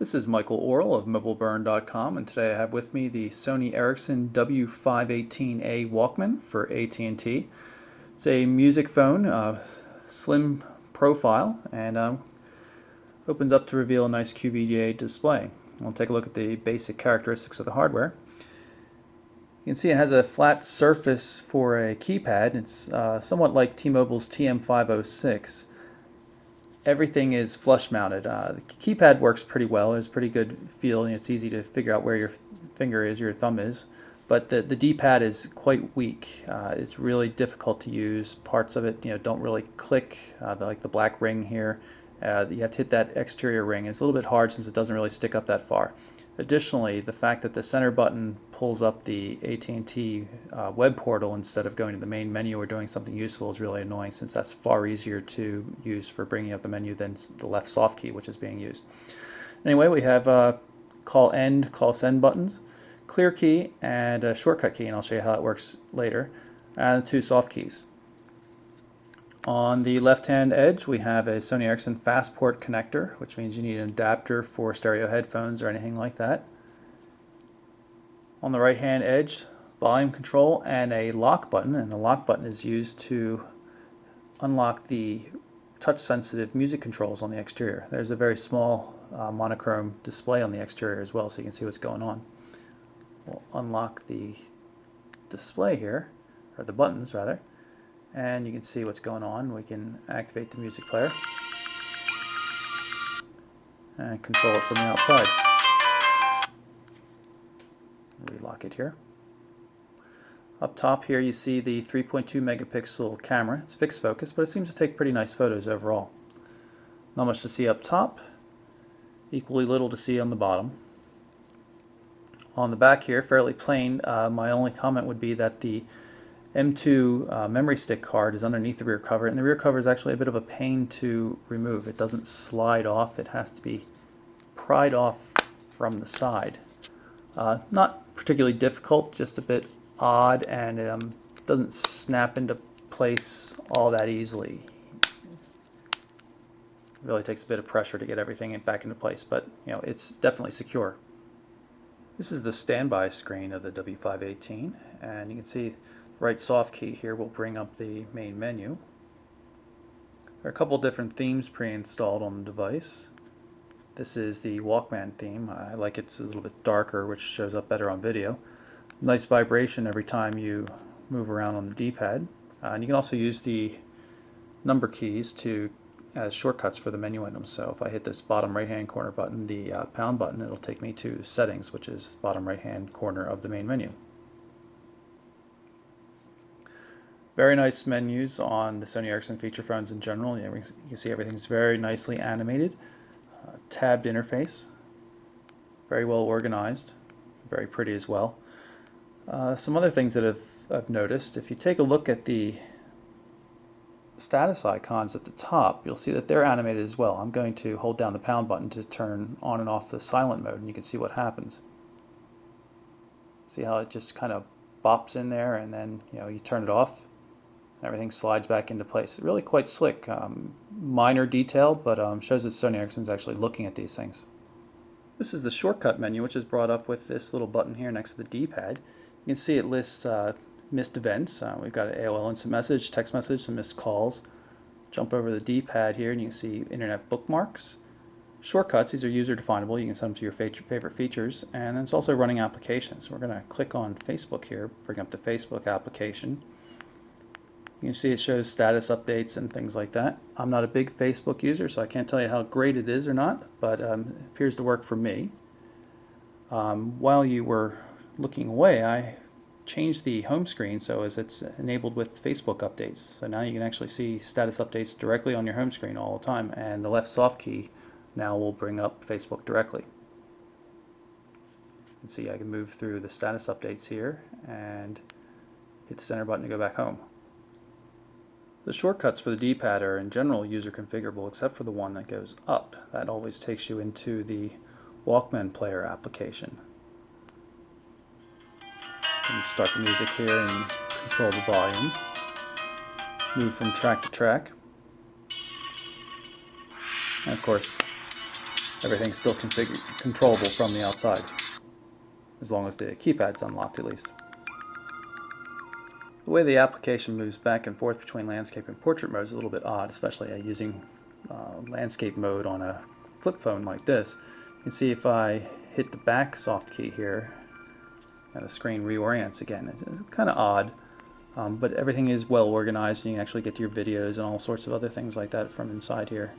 This is Michael Orrell of MobileBurn.com, and today I have with me the Sony Ericsson W518a Walkman for AT&T. It's a music phone, slim profile, and opens up to reveal a nice QVGA display. We'll take a look at the basic characteristics of the hardware. You can see it has a flat surface for a keypad. It's somewhat like T-Mobile's TM506. Everything is flush mounted. The keypad works pretty well. It's a pretty good feel, and it's easy to figure out where your finger is, your thumb is. But the D-pad is quite weak. It's really difficult to use. Parts of it, don't really click. Like the black ring here, you have to hit that exterior ring. It's a little bit hard since it doesn't really stick up that far. Additionally, the fact that the center button pulls up the AT&T web portal instead of going to the main menu or doing something useful is really annoying, since that's far easier to use for bringing up the menu than the left soft key, which is being used. Anyway, we have call end, call send buttons, clear key, and a shortcut key, and I'll show you how it works later, and two soft keys. On the left-hand edge, we have a Sony Ericsson Fastport connector, which means you need an adapter for stereo headphones or anything like that. On the right-hand edge, volume control and a lock button, and the lock button is used to unlock the touch-sensitive music controls on the exterior. There's a very small monochrome display on the exterior as well, so you can see what's going on. We'll unlock the display here, or the buttons rather, and you can see what's going on. We can activate the music player and control it from the outside. Relock it here. Up top here you see the 3.2 megapixel camera. It's fixed focus, but it seems to take pretty nice photos overall. Not much to see up top, equally little to see on the bottom. On the back here, fairly plain. My only comment would be that the M2 memory stick card is underneath the rear cover, and the rear cover is actually a bit of a pain to remove. It doesn't slide off. It has to be pried off from the side. Not particularly difficult, just a bit odd, and doesn't snap into place all that easily. It really takes a bit of pressure to get everything back into place, but it's definitely secure. This is the standby screen of the W518, and you can see right soft key here will bring up the main menu. There are a couple different themes pre-installed on the device. This is the Walkman theme. I like it's a little bit darker, which shows up better on video. Nice vibration every time you move around on the D-pad. And you can also use the number keys as shortcuts for the menu items. So if I hit this bottom right hand corner button, the pound button, it'll take me to settings, which is bottom right hand corner of the main menu. Very nice menus on the Sony Ericsson feature phones in general. You can see everything's very nicely animated. Tabbed interface, very well organized, very pretty as well. Some other things that I've noticed, if you take a look at the status icons at the top, you'll see that they're animated as well. I'm going to hold down the pound button to turn on and off the silent mode, and you can see what happens. See how it just kind of bops in there, and then you turn it off. Everything slides back into place. Really quite slick. Minor detail, but shows that Sony Ericsson's actually looking at these things. This is the shortcut menu, which is brought up with this little button here next to the D-pad. You can see it lists missed events. We've got an AOL instant message, text message, some missed calls. Jump over the D-pad here and you can see internet bookmarks. Shortcuts, these are user definable. You can set them to your favorite features. And then it's also running applications. We're going to click on Facebook here, bring up the Facebook application. You can see it shows status updates and things like that. I'm not a big Facebook user, so I can't tell you how great it is or not, but it appears to work for me. While you were looking away, I changed the home screen so as it's enabled with Facebook updates. So now you can actually see status updates directly on your home screen all the time, and the left soft key now will bring up Facebook directly. You can see I can move through the status updates here and hit the center button to go back home. The shortcuts for the D-pad are in general user configurable, except for the one that goes up. That always takes you into the Walkman player application. You can start the music here and control the volume. Move from track to track. And of course, everything's still controllable from the outside, as long as the keypad's unlocked at least. The way the application moves back and forth between landscape and portrait mode is a little bit odd, especially using landscape mode on a flip phone like this. You can see if I hit the back soft key here, and the screen reorients again. It's kind of odd, but everything is well organized, and you can actually get to your videos and all sorts of other things like that from inside here.